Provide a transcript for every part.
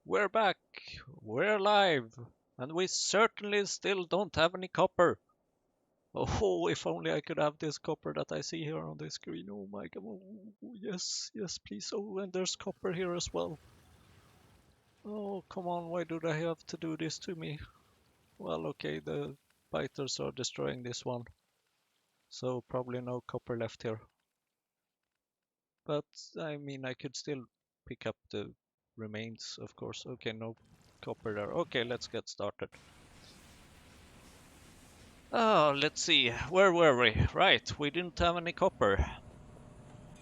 We're back. We're alive. And we certainly still don't have any copper. Oh, if only I could have this copper that I see here on the screen. Oh my god. Oh, yes, yes, please. Oh, and there's copper here as well. Oh, come on. Why do they have to do this to me? Well, okay, the biters are destroying this one. So probably no copper left here. But, I mean, I could still pick up the remains, of course. Okay, no copper there. Okay, let's get started. Oh, let's see. Where were we? Right, we didn't have any copper.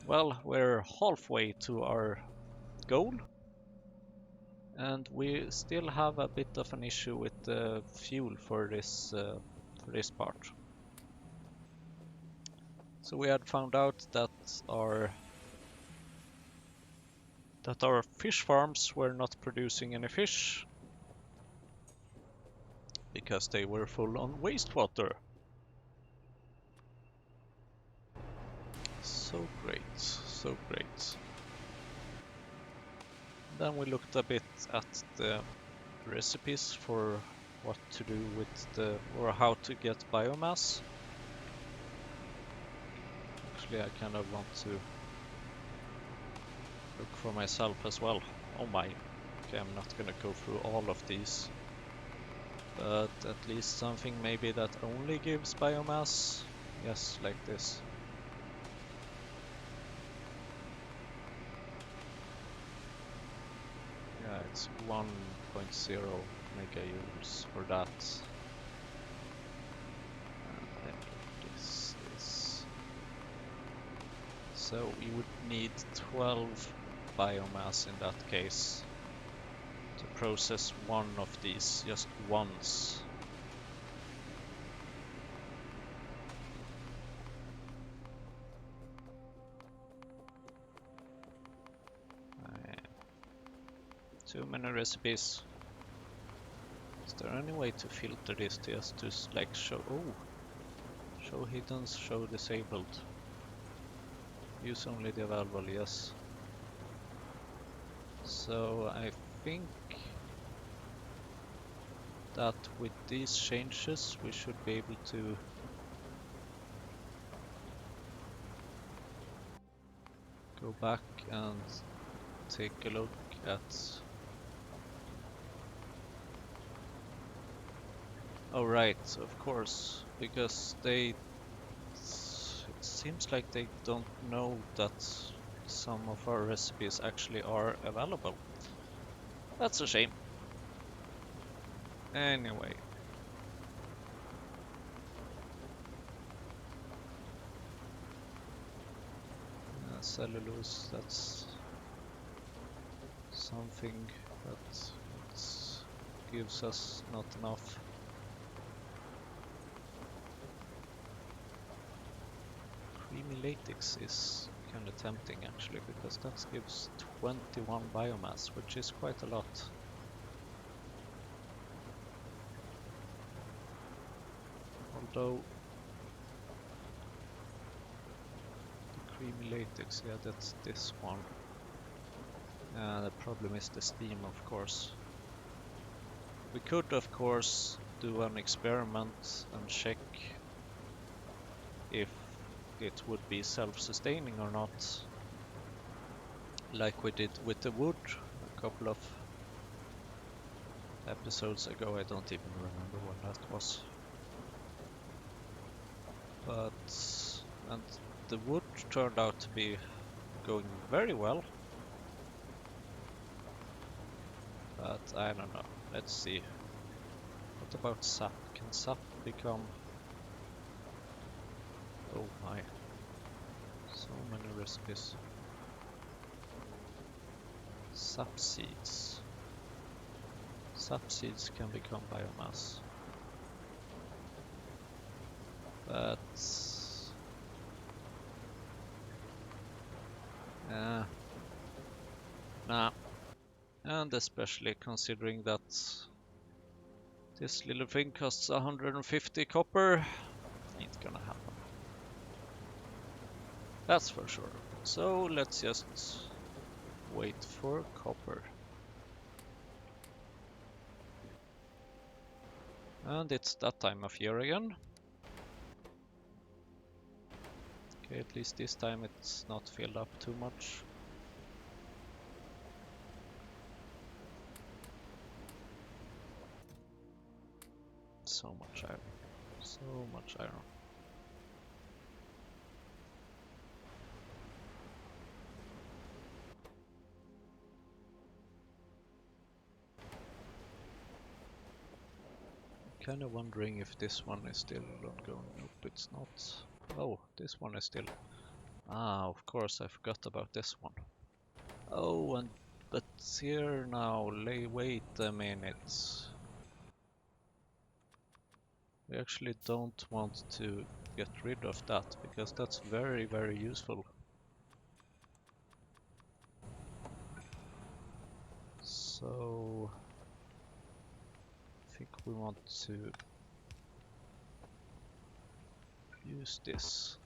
Well, we're halfway to our goal, and we still have a bit of an issue with the fuel for this part. So we had found out that our fish farms were not producing any fish because they were full on wastewater. So great, so great. Then we looked a bit at the recipes for what to do with or how to get biomass. Actually, I kind of want to look for myself as well. Oh my. Okay, I'm not gonna go through all of these. But at least something maybe that only gives biomass. Yes, like this. Yeah, it's 1.0 megajoules for that. And then this is... So we would need 12 biomass in that case to process one of these just once. Too many recipes. Is there any way to filter this just to like show... Oh! Show hidden, show disabled. Use only the available, yes. So I think that with these changes we should be able to go back and take a look at... Oh right, of course, because it seems like they don't know that some of our recipes actually are available. That's a shame. Anyway. Cellulose, that's something that gives us not enough. Creamy latex is kind of tempting actually, because that gives 21 biomass, which is quite a lot. Although the creamy latex, yeah, that's this one. The problem is the steam, of course. We could, of course, do an experiment and check if it would be self-sustaining or not, like we did with the wood a couple of episodes ago. I don't even remember when that was. And the wood turned out to be going very well. But I don't know. Let's see. What about sap? Can sap become... Oh my. So many recipes. Sap seeds. Sap seeds can become biomass. But... nah. And especially considering that this little thing costs 150 copper, ain't gonna happen. That's for sure. So let's just wait for copper. And it's that time of year again. Okay, at least this time it's not filled up too much. So much iron. So much iron. Kinda wondering if this one is still ongoing. Nope, it's not. Oh, this one is still. Ah, of course, I forgot about this one. Oh, and but here now, wait a minute. We actually don't want to get rid of that because that's very, very useful. So I think we want to use this.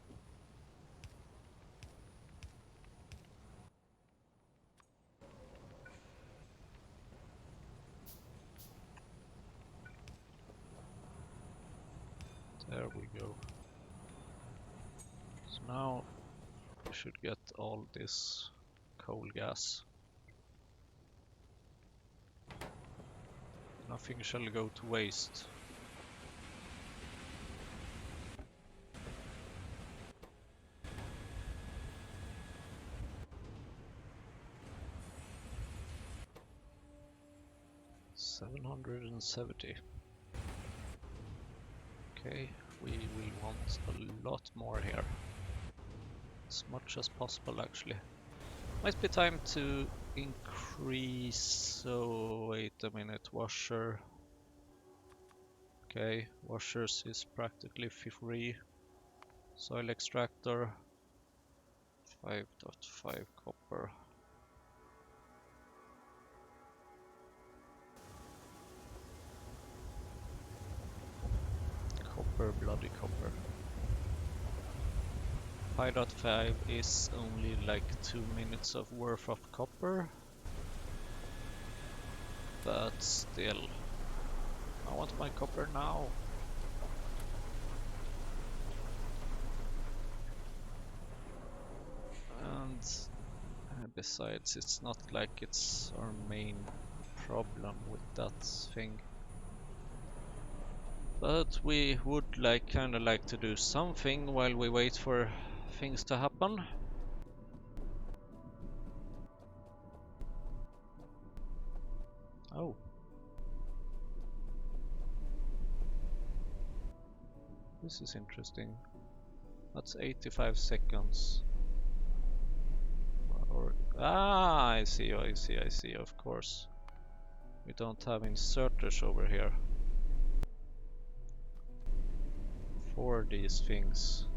There we go. So now we should get all this coal gas. Nothing shall go to waste. $770. Okay, we will want a lot more here. As much as possible, actually. Might be time to increase. So wait a minute, washer. Okay, washers is practically free. Soil extractor 5.5 copper. Copper, bloody copper. 5.5 is only like 2 minutes of worth of copper. But still, I want my copper now. And besides, it's not like it's our main problem with that thing. But we would kinda like to do something while we wait for things to happen. Oh. This is interesting. That's 85 seconds. I see, of course. We don't have inserters over here for these things.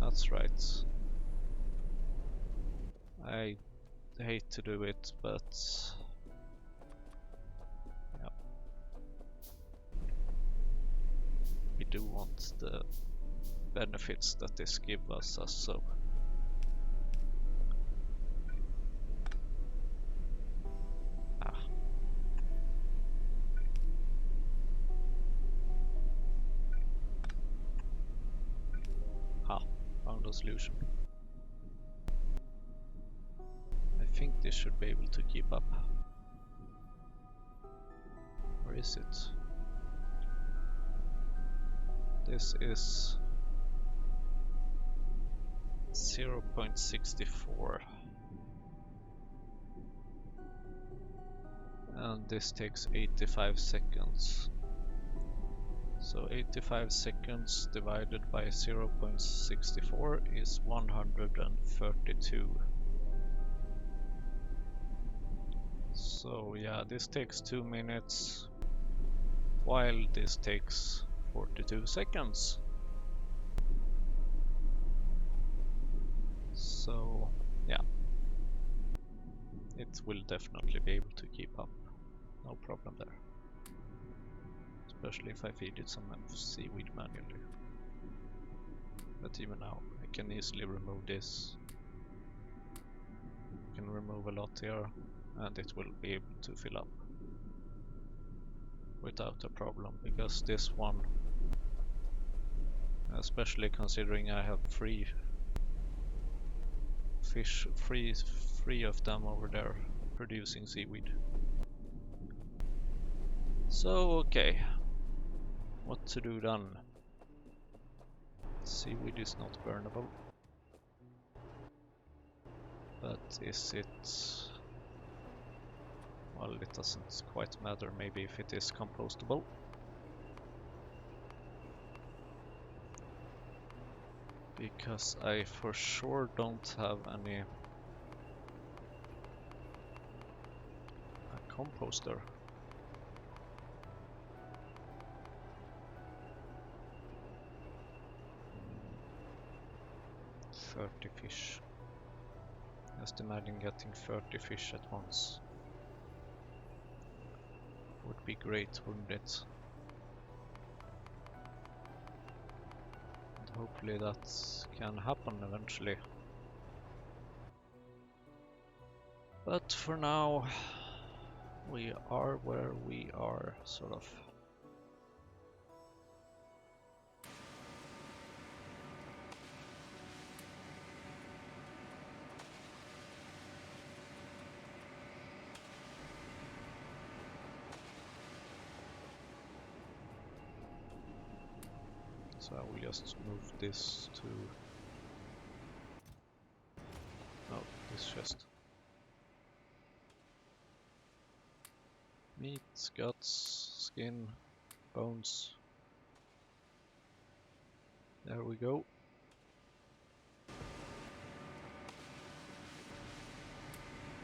That's right. I hate to do it, but yeah. We do want the benefits that this gives us, so found a solution. I think this should be able to keep up. Where is it? This is 0.64. And this takes 85 seconds. So 85 seconds divided by 0.64 is 132. So yeah, this takes 2 minutes, while this takes 42 seconds. So yeah, it will definitely be able to keep up. No problem there. Especially if I feed it some seaweed manually. But even now, I can easily remove this. I can remove a lot here, and it will be able to fill up. without a problem, because this one, especially considering I have three fish, three of them over there producing seaweed. So okay, what to do then? Seaweed is not burnable, but is it? Well, it doesn't quite matter, maybe if it is compostable. Because I for sure don't have any composter. 30 fish. Just imagine getting 30 fish at once. Would be great, wouldn't it? And hopefully that can happen eventually. But for now, we are where we are, sort of. So I will just move this to... oh, this chest. Meat, guts, skin, bones. There we go.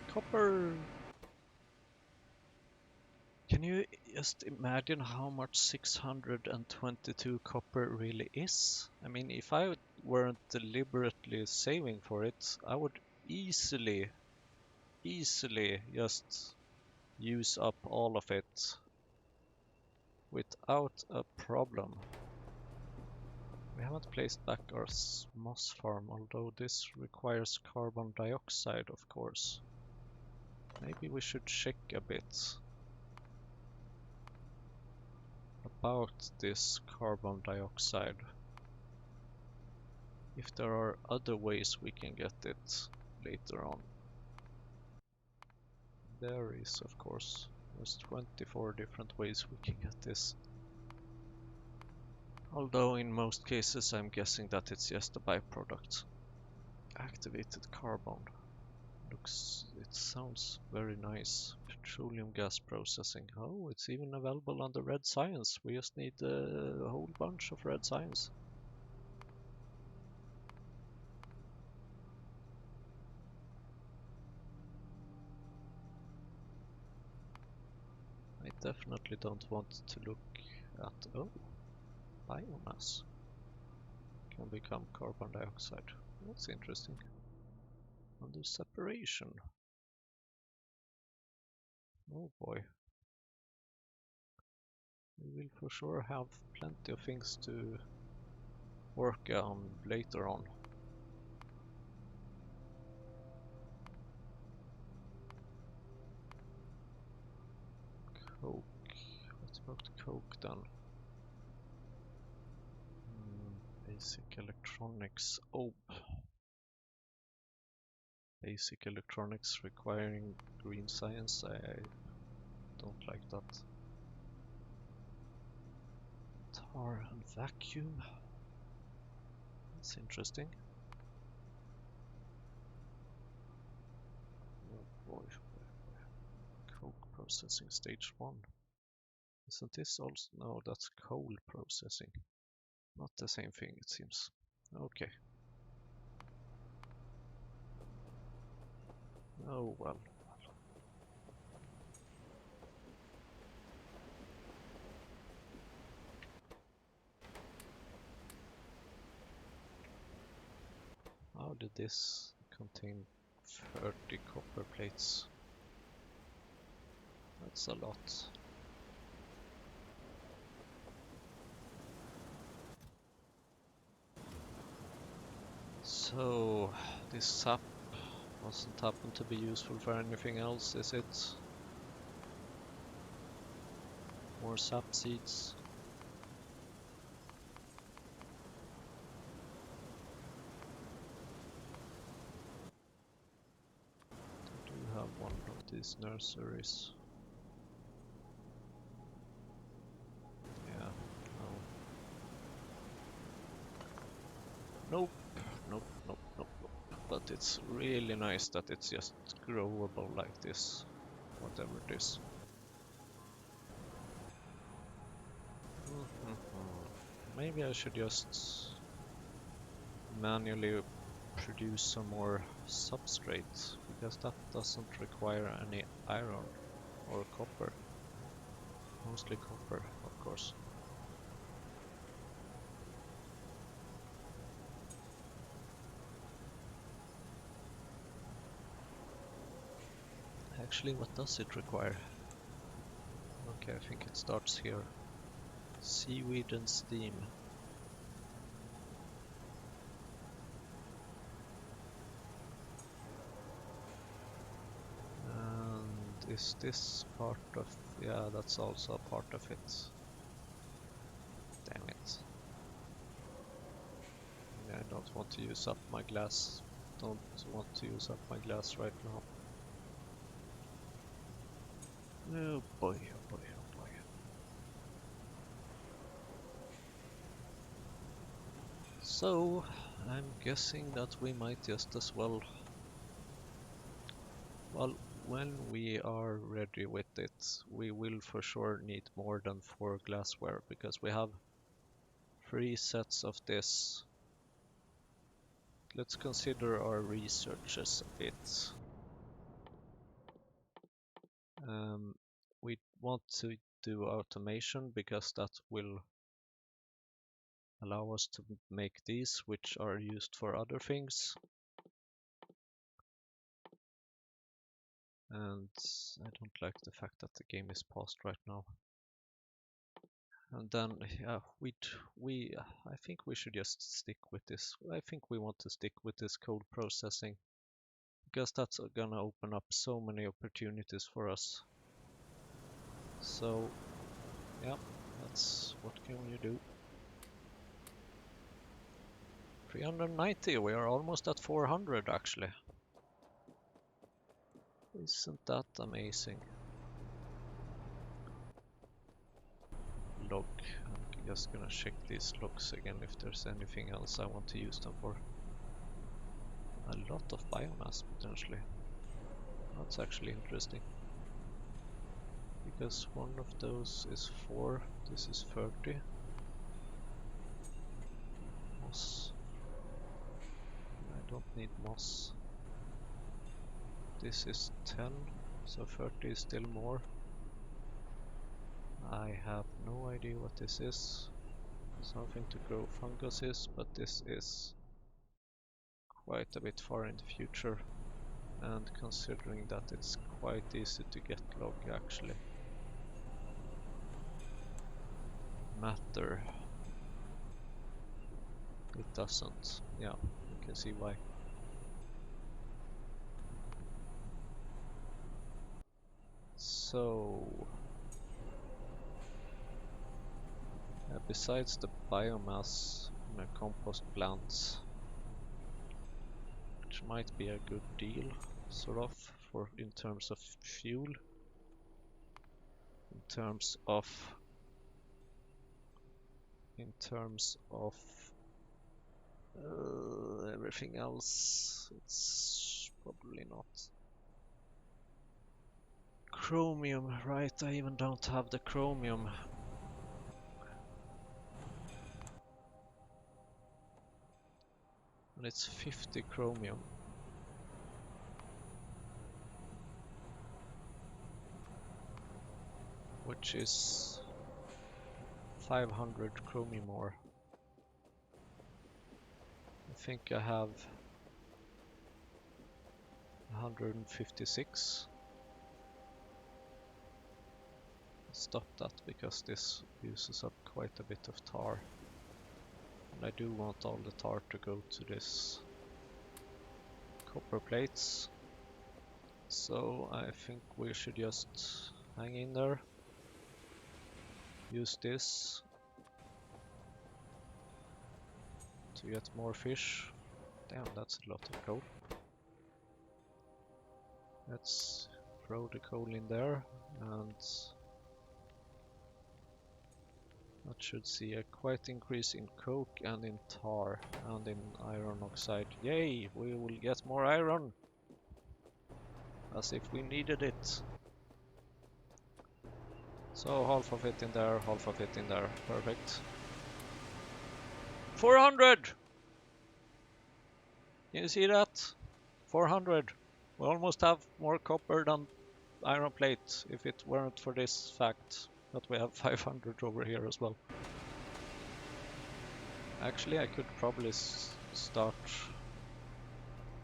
Copper! Can you just imagine how much 622 copper really is? I mean, if I weren't deliberately saving for it, I would easily just use up all of it without a problem. We haven't placed back our moss farm, although this requires carbon dioxide, of course. Maybe we should check a bit about this carbon dioxide. If there are other ways we can get it later on. There is, of course. There's 24 different ways we can get this. Although in most cases I'm guessing that it's just a byproduct. Activated carbon. It sounds very nice. Petroleum gas processing. Oh, it's even available under red science. We just need a whole bunch of red science. I definitely don't want to look at... oh, biomass can become carbon dioxide. That's interesting. Under separation. Oh boy. We will for sure have plenty of things to work on later on. Coke. What about coke then? Basic electronics. Oh. Basic electronics requiring green science. I don't like that. Tar and vacuum. That's interesting. Oh boy. Coke processing stage 1. Isn't this also? No, that's coal processing. Not the same thing, it seems. Okay. Oh well. How did this contain 30 copper plates? That's a lot. So, this sap doesn't happen to be useful for anything else, is it? More sap seeds. I do have one of these nurseries. Yeah, no. Nope, nope, nope, nope, nope. But it's really nice that it's just growable like this, whatever it is. Maybe I should just manually produce some more substrate, because that doesn't require any iron or copper. Mostly copper, of course. Actually, what does it require? Okay, I think it starts here. Seaweed and steam. And is this part of... yeah, that's also a part of it. Damn it. I don't want to use up my glass. Don't want to use up my glass right now. Oh boy, oh boy, oh boy. So, I'm guessing that we might just as well... well, when we are ready with it, we will for sure need more than 4 glassware, because we have 3 sets of this. Let's consider our researches a bit. We want to do automation, because that will allow us to make these, which are used for other things. And I don't like the fact that the game is paused right now. And then, yeah, I think we should just stick with this. I think we want to stick with this code processing, because that's gonna open up so many opportunities for us. So, yeah, that's what can you do. 390, we are almost at 400 actually. Isn't that amazing? Log. I'm just gonna check these logs again if there's anything else I want to use them for. A lot of biomass potentially. That's actually interesting. Because one of those is 4, this is 30. Moss. I don't need moss. This is 10, so 30 is still more. I have no idea what this is. Something to grow funguses, but this is quite a bit far in the future. And considering that it's quite easy to get log actually. Matter. It doesn't. Yeah, you can see why. So, besides the biomass in a compost plant, which might be a good deal, sort of, for in terms of fuel, in terms of everything else, it's probably not. Chromium, right? I even don't have the chromium. And it's 50 chromium. Which is 500 chromium ore. I think I have 156. Stop that, because this uses up quite a bit of tar. And I do want all the tar to go to this copper plates. So I think we should just hang in there. use this to get more fish. Damn, that's a lot of coal. Let's throw the coal in there, and that should see a quite increase in coke and in tar and in iron oxide. Yay! We will get more iron! As if we needed it. So half of it in there, half of it in there. Perfect. 400! Can you see that? 400. We almost have more copper than iron plate if it weren't for this fact that we have 500 over here as well. Actually, I could probably start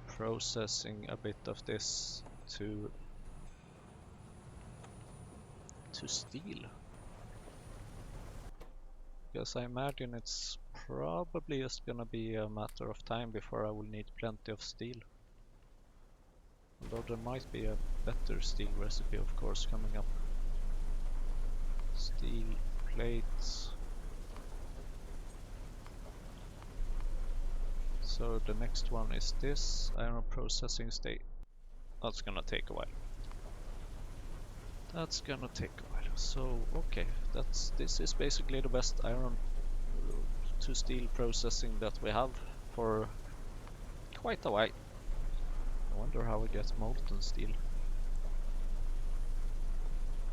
processing a bit of this to steel. Because I imagine it's probably just gonna be a matter of time before I will need plenty of steel. Although there might be a better steel recipe, of course, coming up. Steel plates. So the next one is this iron processing state. That's gonna take a while. That's gonna take a while. So okay, this is basically the best iron to steel processing that we have for quite a while. I wonder how we get molten steel.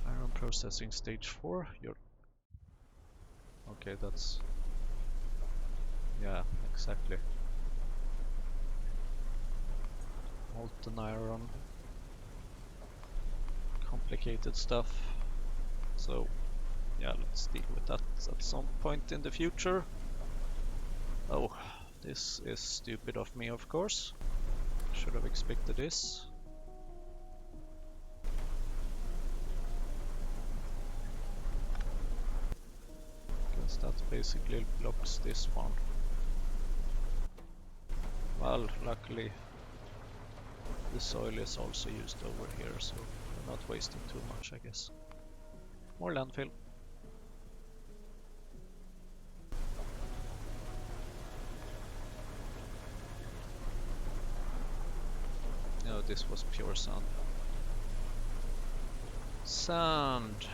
Iron processing stage 4. Okay, that's... yeah, exactly. Molten iron. Complicated stuff. So, yeah, let's deal with that at some point in the future. Oh, this is stupid of me, of course. Should have expected this. Guess that basically blocks this one. Well, luckily the soil is also used over here, so we're not wasting too much, I guess. More landfill. No, this was pure sand. Sand!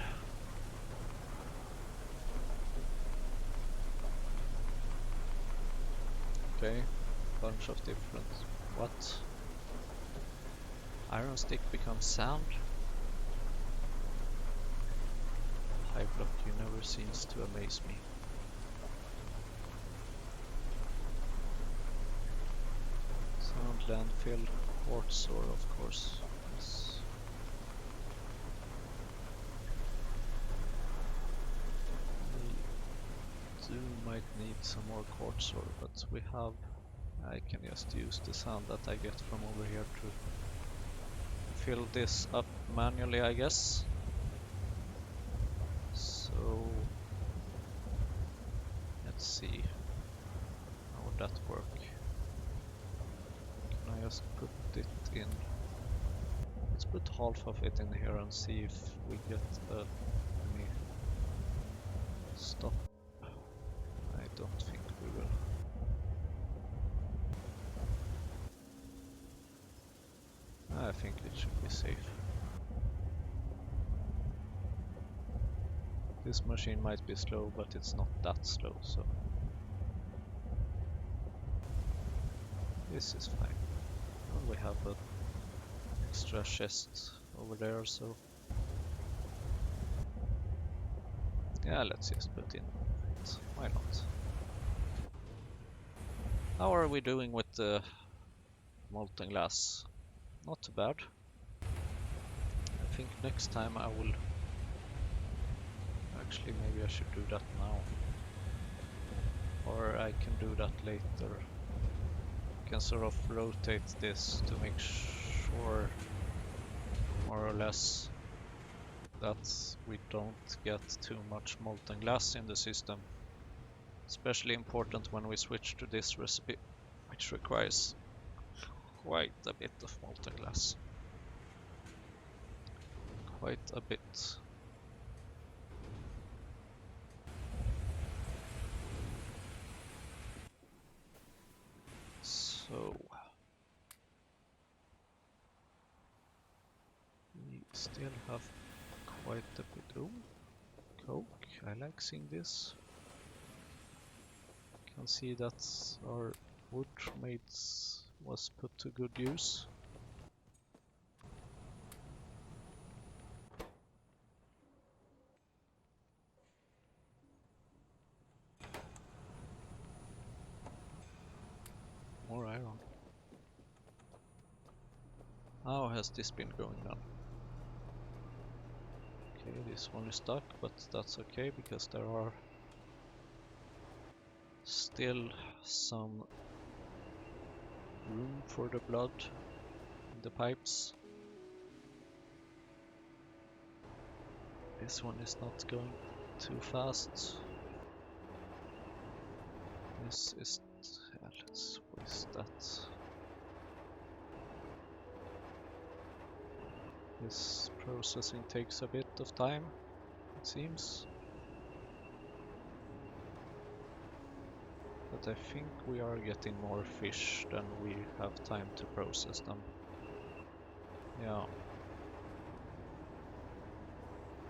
Okay, bunch of different... what? Iron stick becomes sand? PyBlock, you never cease to amaze me. Sand, landfill, quartz ore, of course. Yes. We might need some more quartz ore, but we have... I can just use the sand that I get from over here to fill this up manually, I guess. So let's see, how would that work? Can I just put it in? Let's put half of it in here and see if we get any stop. I don't think we will. I think it should be safe. This machine might be slow, but it's not that slow, so this is fine. And we have an extra chest over there, so yeah, let's just put in it. Why not? How are we doing with the molten glass? Not too bad. I think next time I will... actually, maybe I should do that now. Or I can do that later. I can sort of rotate this to make sure, more or less, that we don't get too much molten glass in the system. Especially important when we switch to this recipe, which requires quite a bit of molten glass. Quite a bit. Still have quite a bit. Oh, coke. I like seeing this. Can see that our wood was put to good use. More iron. How has this been going on? Okay, this one is stuck, but that's okay because there are still some room for the blood in the pipes. This one is not going too fast. This is... yeah, let's... what is that? This processing takes a bit of time, it seems. But I think we are getting more fish than we have time to process them. Yeah.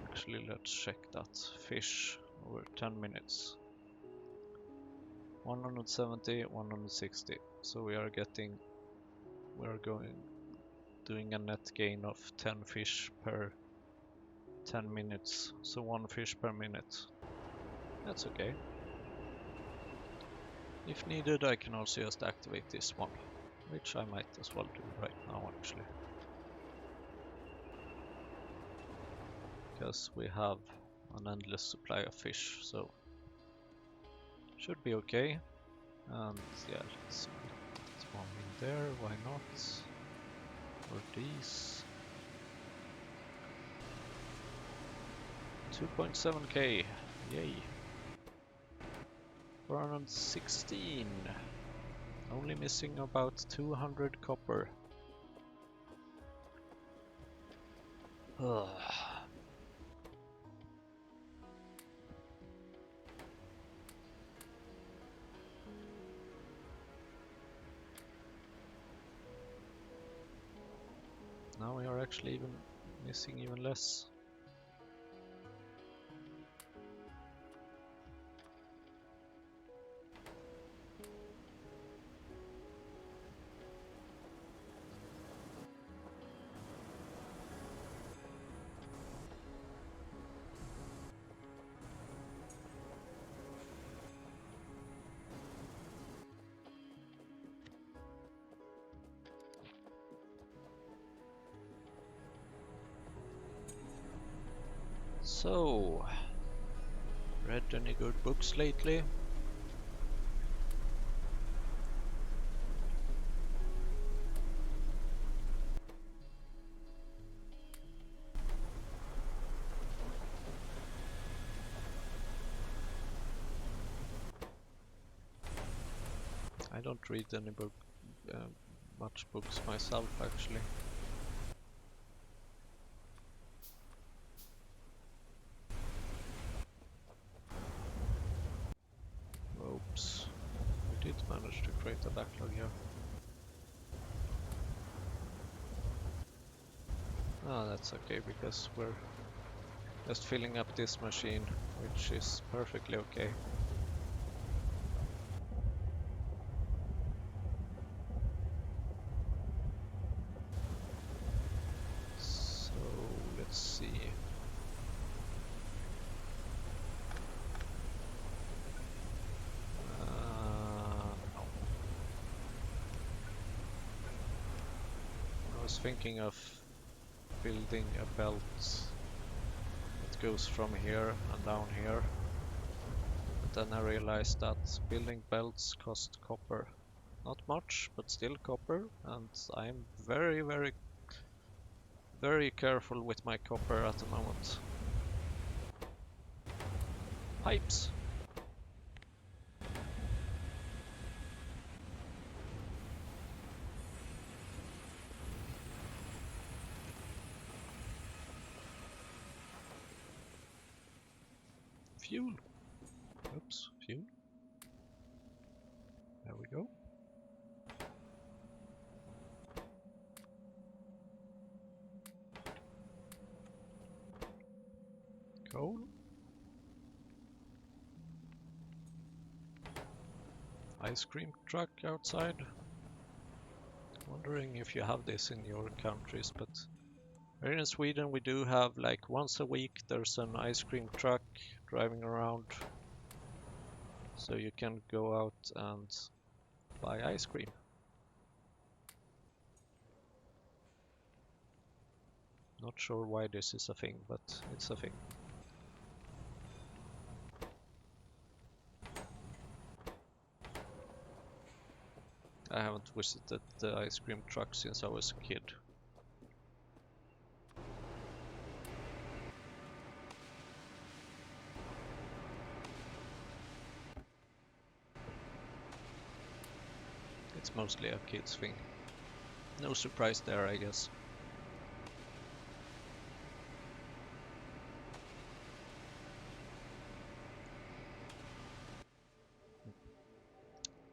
Actually, let's check that. Fish over 10 minutes. 170, 160. So we are doing a net gain of 10 fish per 10 minutes. So 1 fish per minute. That's okay. If needed, I can also just activate this one, which I might as well do right now actually. Because we have an endless supply of fish, so should be okay. And yeah, let's put one in there, why not? For these. 2.7k, yay. 416. Only missing about 200 copper. Ugh. Now we are actually missing even less. So, read any good books lately? I don't read any much books myself actually. Oops, we did manage to create a backlog here. Ah, that's okay because we're just filling up this machine, which is perfectly okay. So, let's see. No. I was thinking of building a belt that goes from here and down here. But then I realized that building belts cost copper. Not much, but still copper, and I'm very, very, very careful with my copper at the moment. Pipes! Fuel! Oops, fuel. There we go. Patrol. Ice cream truck outside. Wondering if you have this in your countries, but here in Sweden we do have, like, once a week there's an ice cream truck driving around, so you can go out and buy ice cream. Not sure why this is a thing, but it's a thing. I haven't visited the ice cream truck since I was a kid. It's mostly a kid's thing. No surprise there, I guess.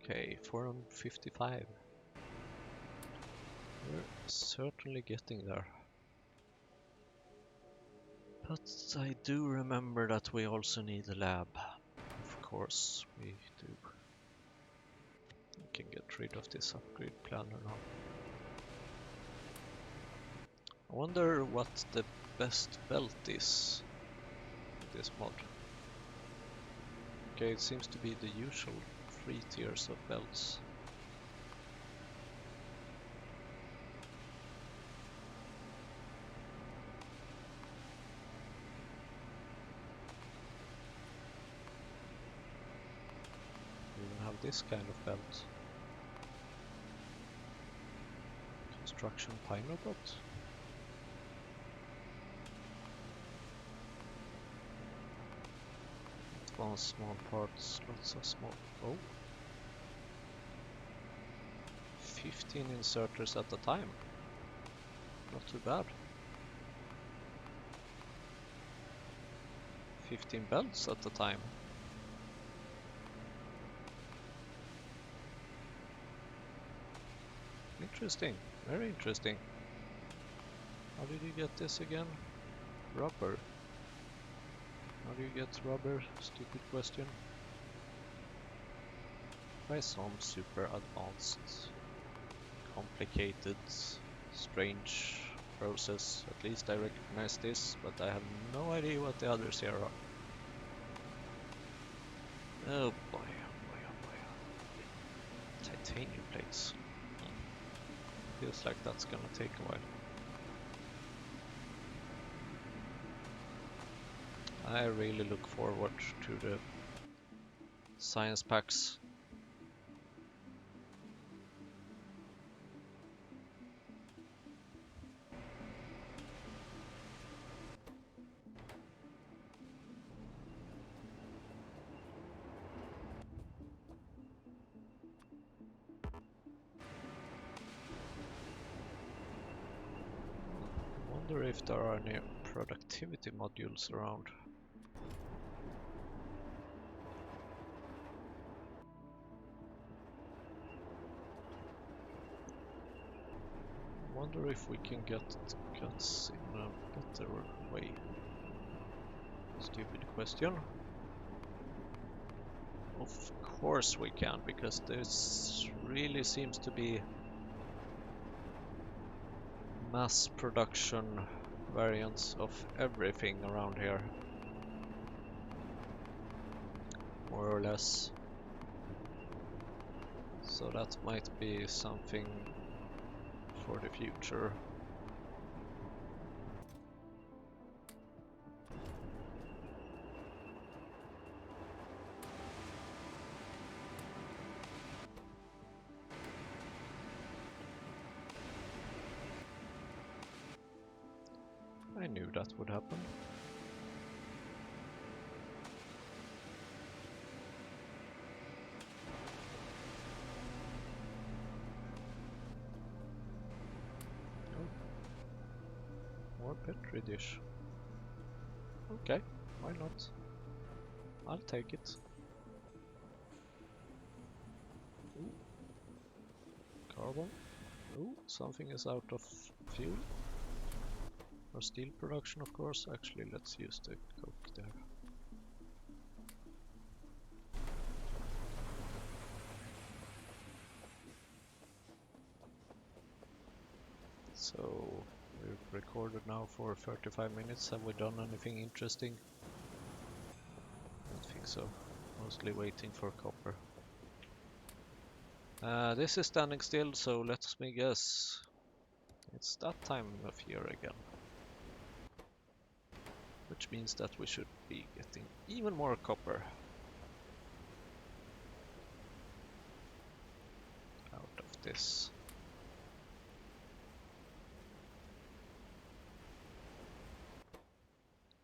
Okay, 455. We're certainly getting there. But I do remember that we also need a lab. Of course we do. We can get rid of this upgrade planner now. I wonder what the best belt is in this mod. Okay, it seems to be the usual 3 tiers of belts. We even have this kind of belt. Construction Pinobot. Advanced small parts, lots of small. Oh! 15 inserters at a time. Not too bad. 15 belts at a time. Interesting, very interesting. How did you get this again? Rubber. How do you get rubber? Stupid question. By some super advanced, complicated, strange process. At least I recognize this, but I have no idea what the others here are. Oh boy, oh boy, oh boy. Titanium plates. Feels like that's gonna take a while. I really look forward to the science packs. I wonder if there are any productivity modules around. Wonder if we can get guts in a better way. Stupid question. Of course we can, because this really seems to be mass production variants of everything around here. More or less. So that might be something for the future. I knew that would happen. Oh. More Petri dish. Okay, why not? I'll take it. Ooh. Carbon. Ooh, something is out of fuel. For steel production, of course. Actually, let's use the coke there. So we've recorded now for 35 minutes. Have we done anything interesting? I don't think so. Mostly waiting for copper. This is standing still, so let me guess. It's that time of year again. Which means that we should be getting even more copper out of this.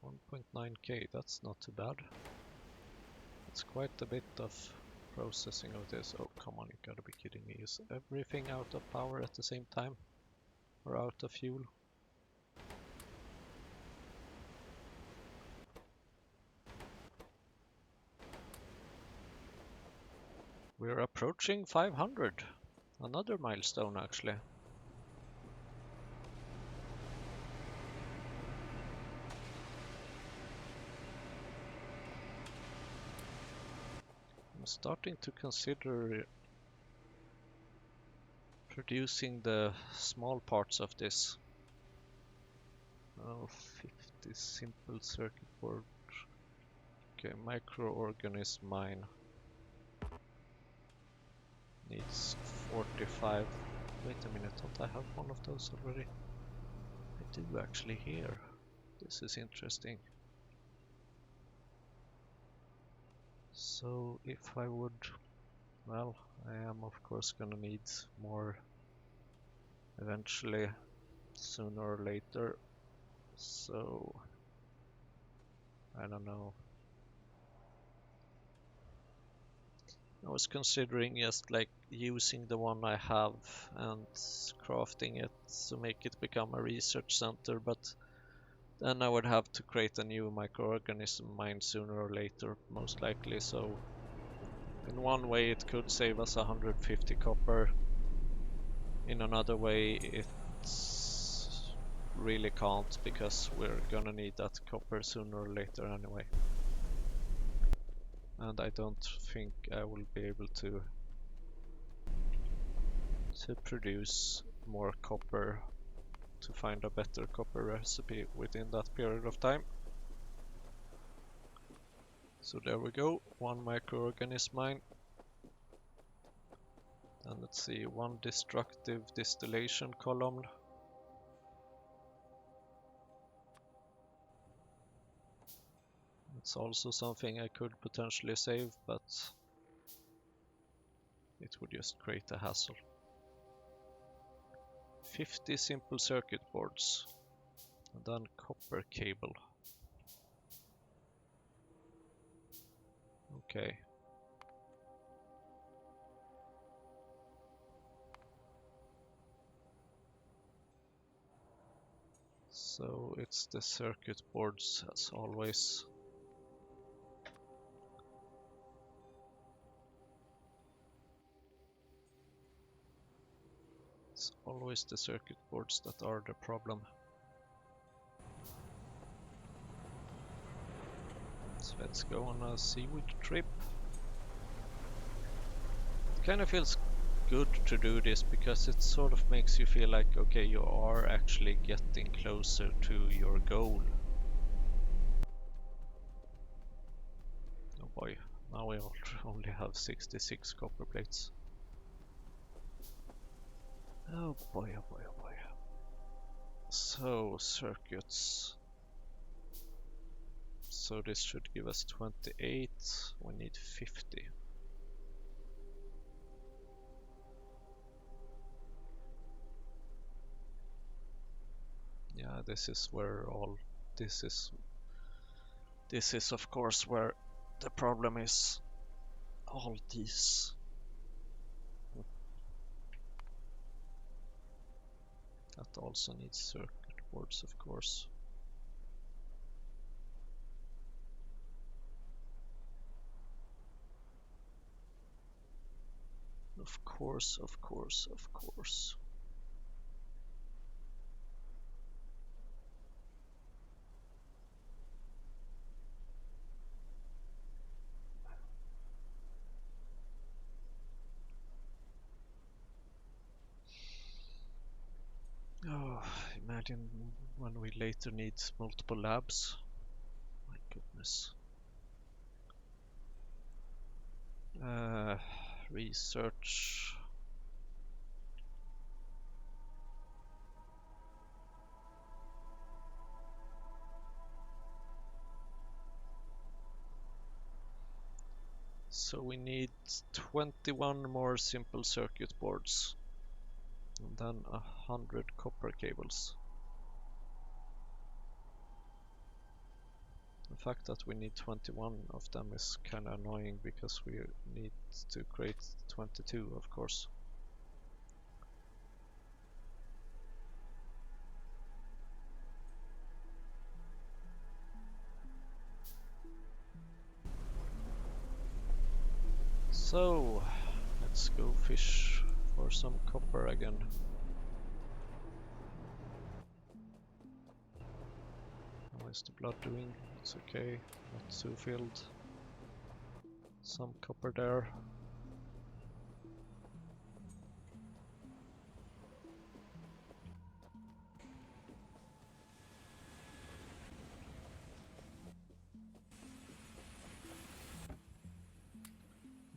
1.9k, that's not too bad. It's quite a bit of processing of this. Oh, come on, you gotta be kidding me. Is everything out of power at the same time? Or out of fuel? We're approaching 500. Another milestone, actually. I'm starting to consider producing the small parts of this. Oh, 50 simple circuit board. Okay, microorganism mine. Needs 45. Wait a minute, don't I have one of those already? I do actually here. This is interesting. So if I would, well, I am of course gonna need more eventually, sooner or later. So I don't know. I was considering just like using the one I have and crafting it to make it become a research center, but then I would have to create a new microorganism mine sooner or later, most likely. So in one way it could save us 150 copper. In another way it really can't, because we're gonna need that copper sooner or later anyway. And I don't think I will be able to produce more copper to find a better copper recipe within that period of time. So there we go, one microorganism mine. And let's see, one destructive distillation column. It's also something I could potentially save, but it would just create a hassle. 50 simple circuit boards, and then copper cable. Okay. So it's the circuit boards as always. It's always the circuit boards that are the problem. So let's go on a seaweed trip. It kind of feels good to do this because it sort of makes you feel like, okay, you are actually getting closer to your goal. Oh boy, now we only have 66 copper plates. Oh boy, oh boy, oh boy. So, circuits. So this should give us 28, we need 50. Yeah, this is where all, this is of course where the problem is. All these. That also needs circuit boards, of course. Of course, of course, of course. Imagine when we later need multiple labs. My goodness. Research. So we need 21 more simple circuit boards and then 100 copper cables. The fact that we need 21 of them is kinda annoying because we need to create 22, of course. So, let's go fish for some copper again. How is the blood doing? It's okay, not too filled. Some copper there.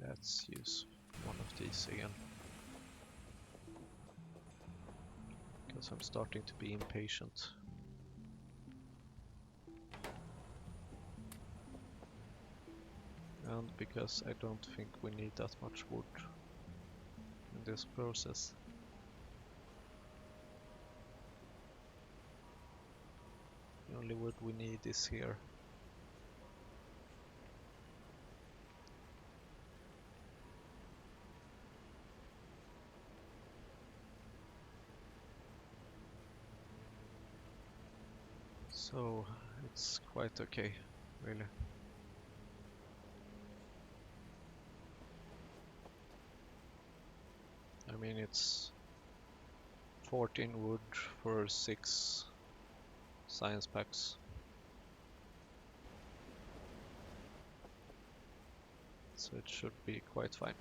Let's use one of these again. Because I'm starting to be impatient. And because I don't think we need that much wood in this process. The only wood we need is here. So it's quite okay, really. I mean, it's 14 wood for 6 science packs. So it should be quite fine.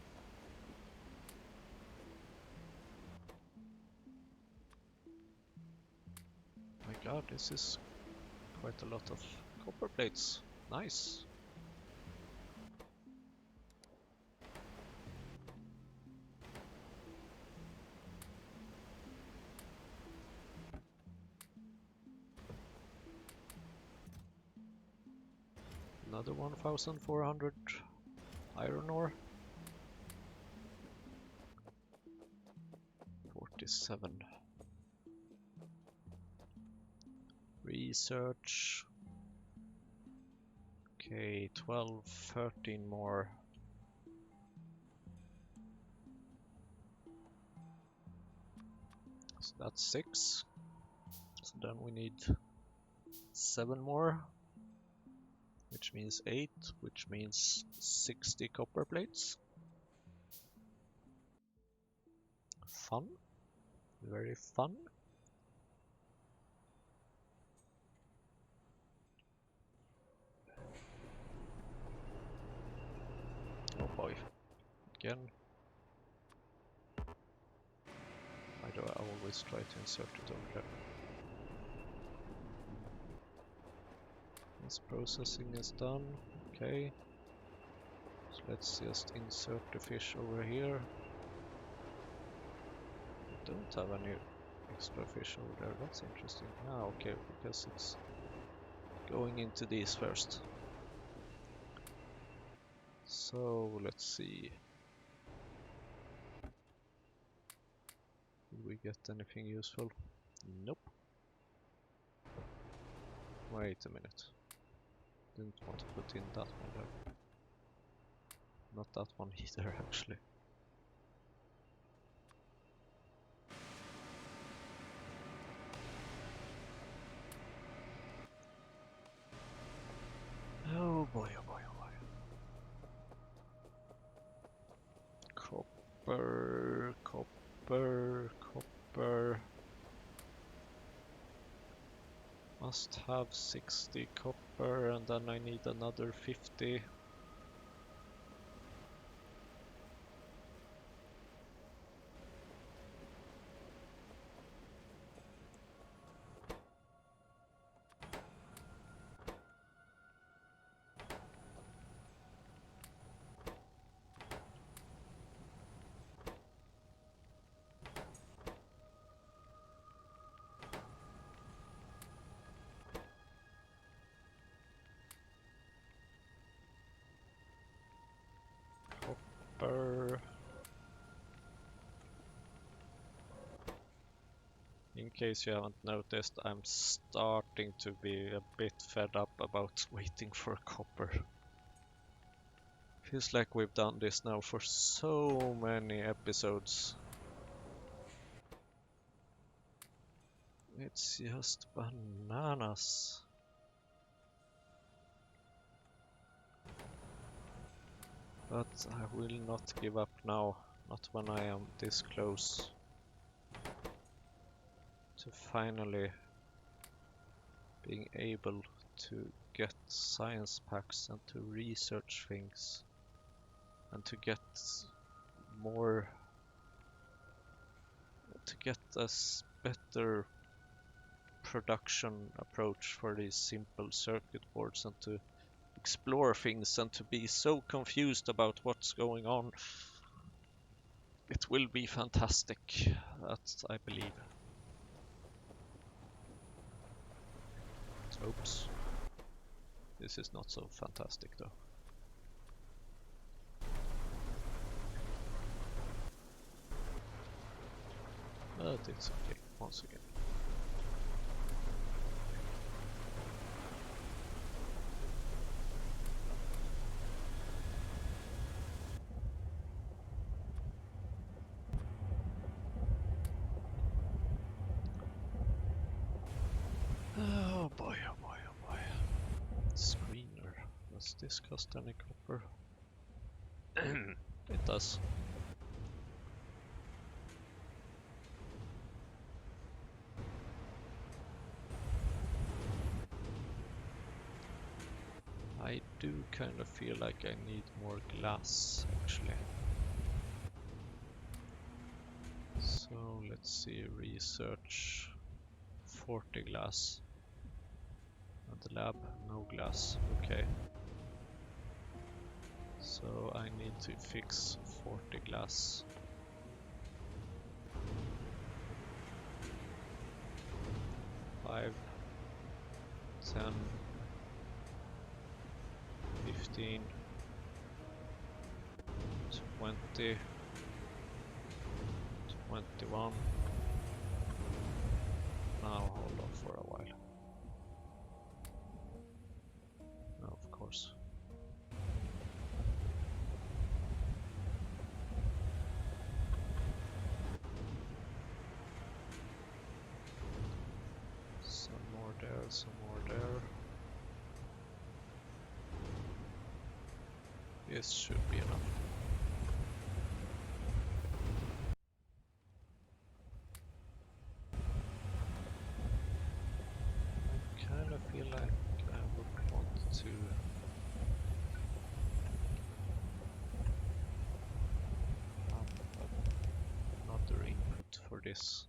My god, this is quite a lot of copper plates. Nice. Another 1400 iron ore. 47. Research. Okay, 12, 13 more. So that's 6. So then we need 7 more, which means 8, which means 60 copper plates. Fun. Very fun. Oh boy. Again. Why do I always try to insert it over there? This processing is done. Okay. So let's just insert the fish over here. I don't have any extra fish over there. That's interesting. Ah, okay, because it's going into these first. So let's see. Did we get anything useful? Nope. Wait a minute. Didn't want to put in that one there. Not that one either, actually. Oh boy, oh boy, oh boy. Copper, copper, copper. Must have 60 copper and then I need another 50. copper. In case you haven't noticed, I'm starting to be a bit fed up about waiting for copper. Feels like we've done this now for so many episodes. It's just bananas. But I will not give up now, not when I am this close to finally being able to get science packs and to research things and to get more, to get a better production approach for these simple circuit boards and to explore things and to be so confused about what's going on. It will be fantastic, that I believe. Oops. This is not so fantastic though. But it's okay, once again. Oh boy, oh boy, oh boy. Screener. Does this cost any copper? It does. I do kind of feel like I need more glass, actually. So let's see, research 40 glass. And the lab, no glass, okay. So I need to fix 40 glass. 5, 10, 15, 20, 21. Now hold on for a while. No, of course. Some more there, some more there. This should be enough. I kind of feel like I would want to have another input for this.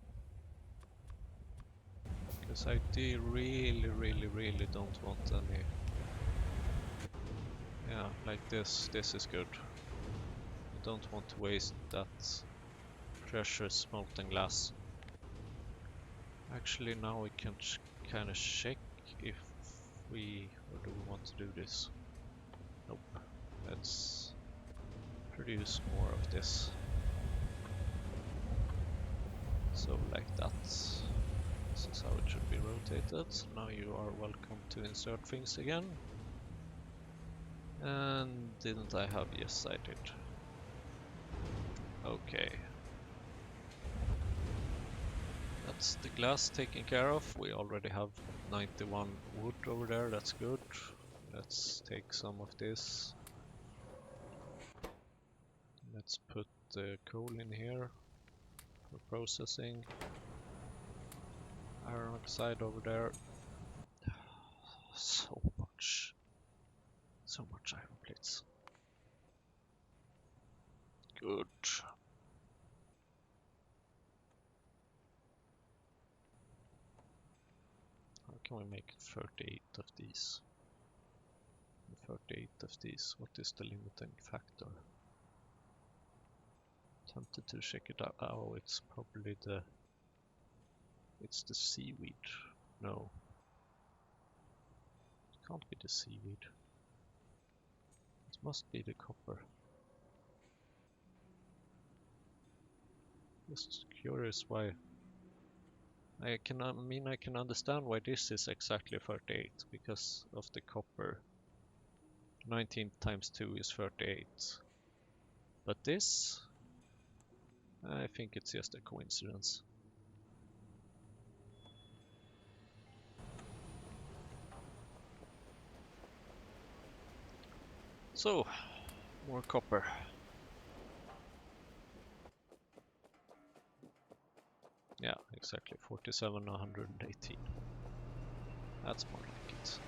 Because I do really don't want any. Yeah, like this. This is good. I don't want to waste that precious molten glass. Actually, now we can kind of check if we, or do we want to do this? Nope. Let's produce more of this. So like that. This is how it should be rotated. Now you are welcome to insert things again. And didn't I have? Yes, I did. Okay. That's the glass taken care of. We already have 91 wood over there, that's good. Let's take some of this. Let's put the coal in here for processing. Iron oxide over there. So much iron plates. Good. How can we make 38 of these? 38 of these, what is the limiting factor? Tempted to check it out. Oh, it's probably it's the seaweed. No. It can't be the seaweed. It must be the copper. Just curious why. I can understand why this is exactly 38 because of the copper. 19 times 2 is 38. But this, I think it's just a coincidence. So, more copper. Yeah, exactly. 47, 118. That's more like it.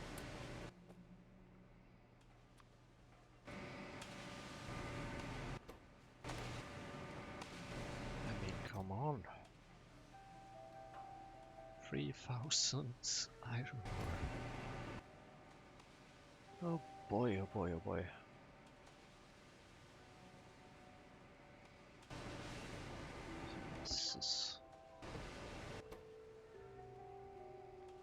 I mean, come on. 3,000 iron ore. Oh boy, oh boy, oh boy. This is...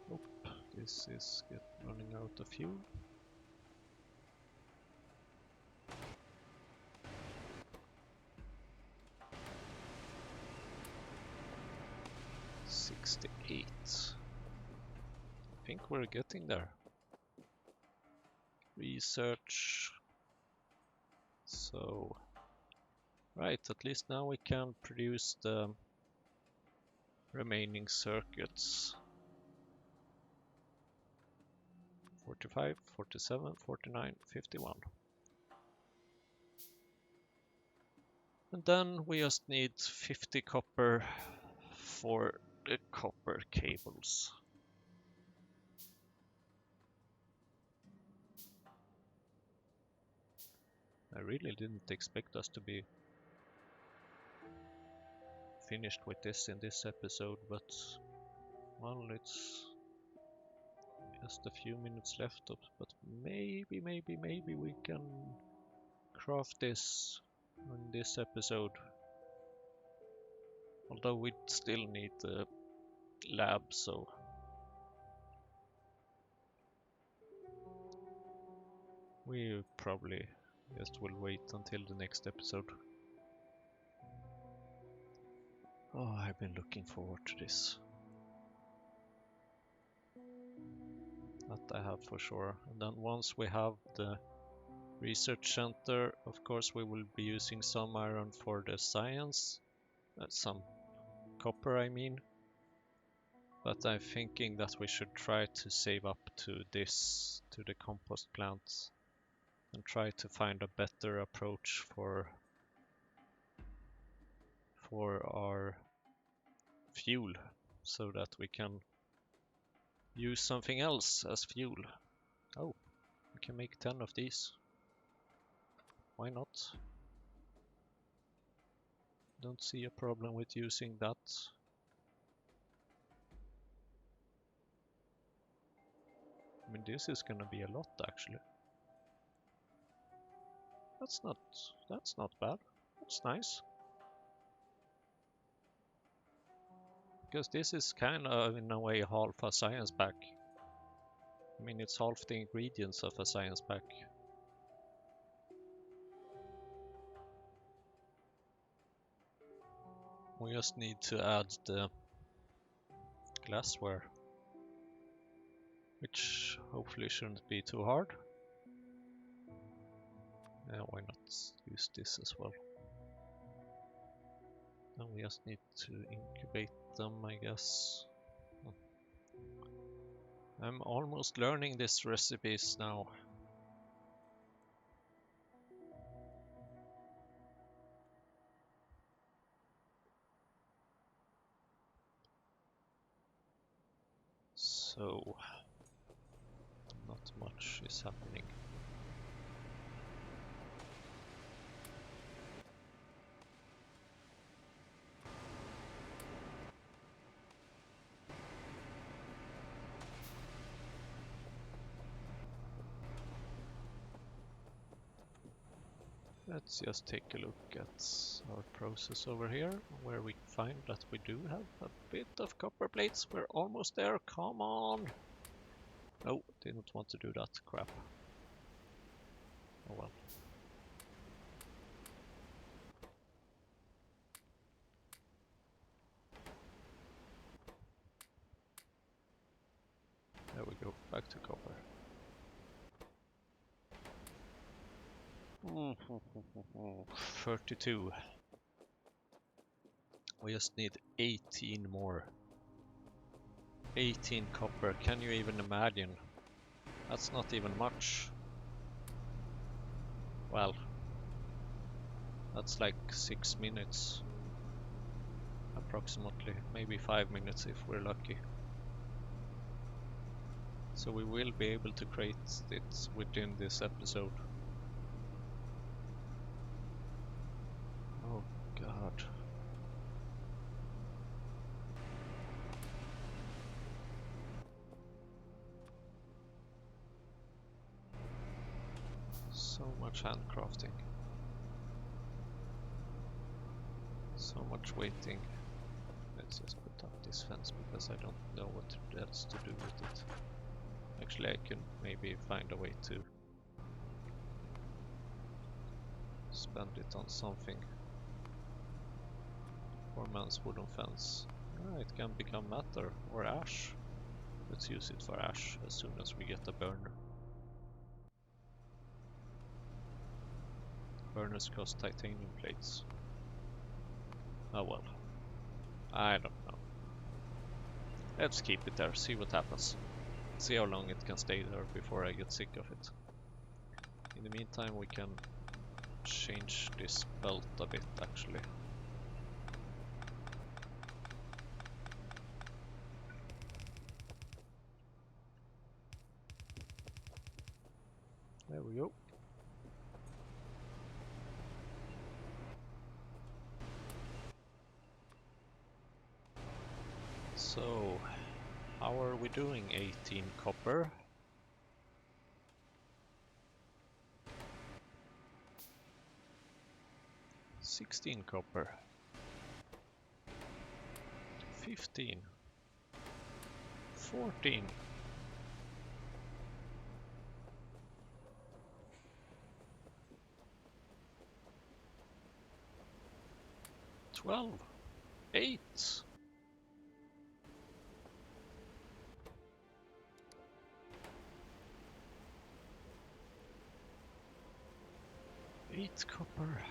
Nope, this is running out of fuel. $68. I think we're getting there. Research. So, right, at least now we can produce the remaining circuits. 45, 47, 49, 51. And then we just need 50 copper for the copper cables. I really didn't expect us to be finished with this in this episode, but well, it's just a few minutes left, but maybe we can craft this in this episode. Although we still need the lab, so we probably just will wait until the next episode. Oh, I've been looking forward to this. That I have for sure. And then once we have the research center, of course we will be using some iron for the science, some copper I mean. But I'm thinking that we should try to save up to this, to the compost plants, and try to find a better approach for our fuel, so that we can use something else as fuel. Oh, we can make 10 of these. Why not? Don't see a problem with using that. I mean, this is gonna be a lot actually. That's not bad. That's nice. Because this is kind of in a way half a science pack. I mean, it's half the ingredients of a science pack. We just need to add the glassware, which hopefully shouldn't be too hard. Why not use this as well? And we just need to incubate them, I guess. I'm almost learning these recipes now. So, not much is happening. Let's just take a look at our process over here, where we find that we do have a bit of copper plates. We're almost there, come on! No, didn't want to do that, crap. Oh well. to copper. 32. We just need 18 more. 18 copper, can you even imagine? That's not even much. Well, that's like 6 minutes. Approximately, maybe 5 minutes if we're lucky. So we will be able to create it within this episode. Oh god. So much handcrafting. So much waiting. Let's just put up this fence because I don't know what else to do with it. Actually, I can maybe find a way to spend it on something. Poor man's wooden fence. Ah, it can become matter or ash. Let's use it for ash as soon as we get a burner. Burners cost titanium plates. Oh well. I don't know. Let's keep it there, see what happens. See how long it can stay there before I get sick of it. In the meantime, we can change this belt a bit actually. There we go. So, how are we doing? 18 copper. 16 copper. 15. 14. 12. 8. 8 copper.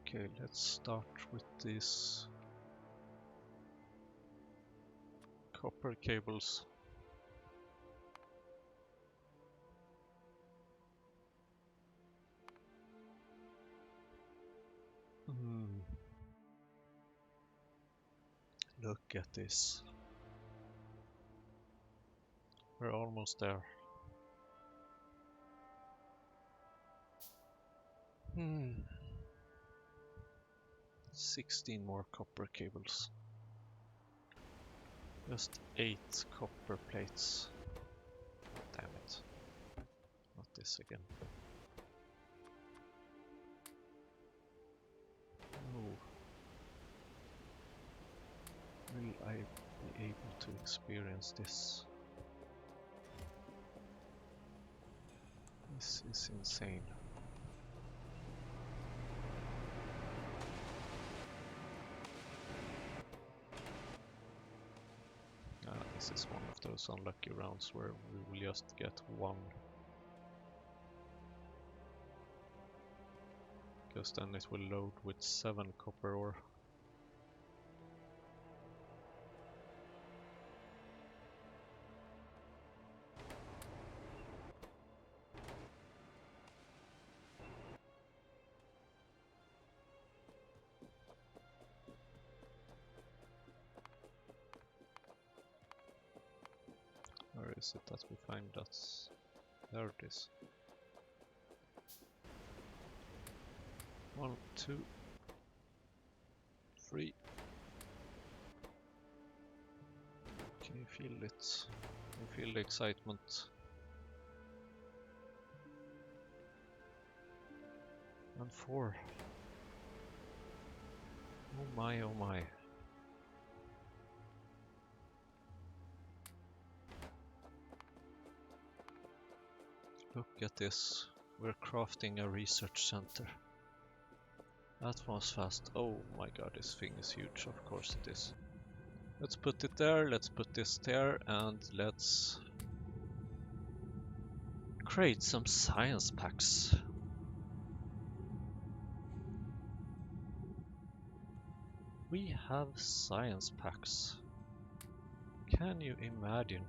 Okay, let's start with these copper cables. Look at this. We're almost there. 16 more copper cables. Just 8 copper plates. Damn it. Not this again. Oh. Will I be able to experience this? This is insane. This is one of those unlucky rounds where we will just get one. Because then it will load with 7 copper ore. Where is it that we find that? There it is. 1, 2, 3. Can you feel it? Can you feel the excitement? And 4. Oh my, oh my. Look at this. We're crafting a research center. That was fast. Oh my god, this thing is huge. Of course it is. Let's put it there, let's put this there, and let's create some science packs. We have science packs. Can you imagine?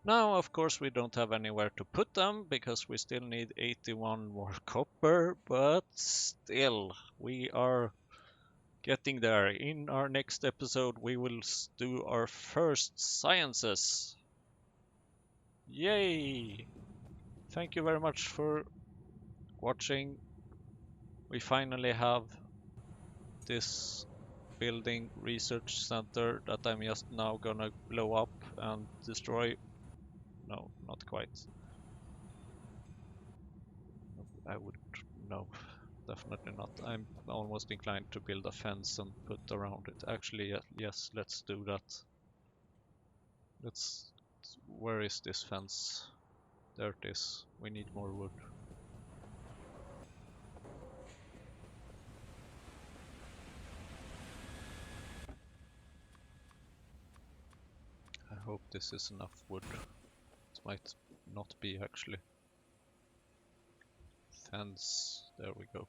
Now, of course, we don't have anywhere to put them because we still need 81 more copper, but still, we are getting there. In our next episode, we will do our first sciences. Yay! Thank you very much for watching. We finally have this building research center that I'm just now gonna blow up and destroy. No, not quite. I would, no, definitely not. I'm almost inclined to build a fence and put around it. Actually, yes, let's do that. Let's, where is this fence? There it is. We need more wood. I hope this is enough wood. It might not be actually. Fence, there we go.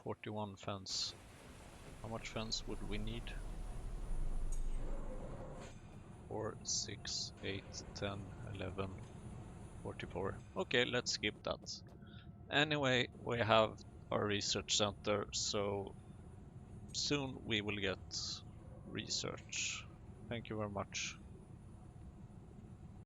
41 fence. How much fence would we need? 4, 6, 8, 10, 11, 44. Okay, let's skip that. Anyway, we have our research center, so soon we will get research. Thank you very much.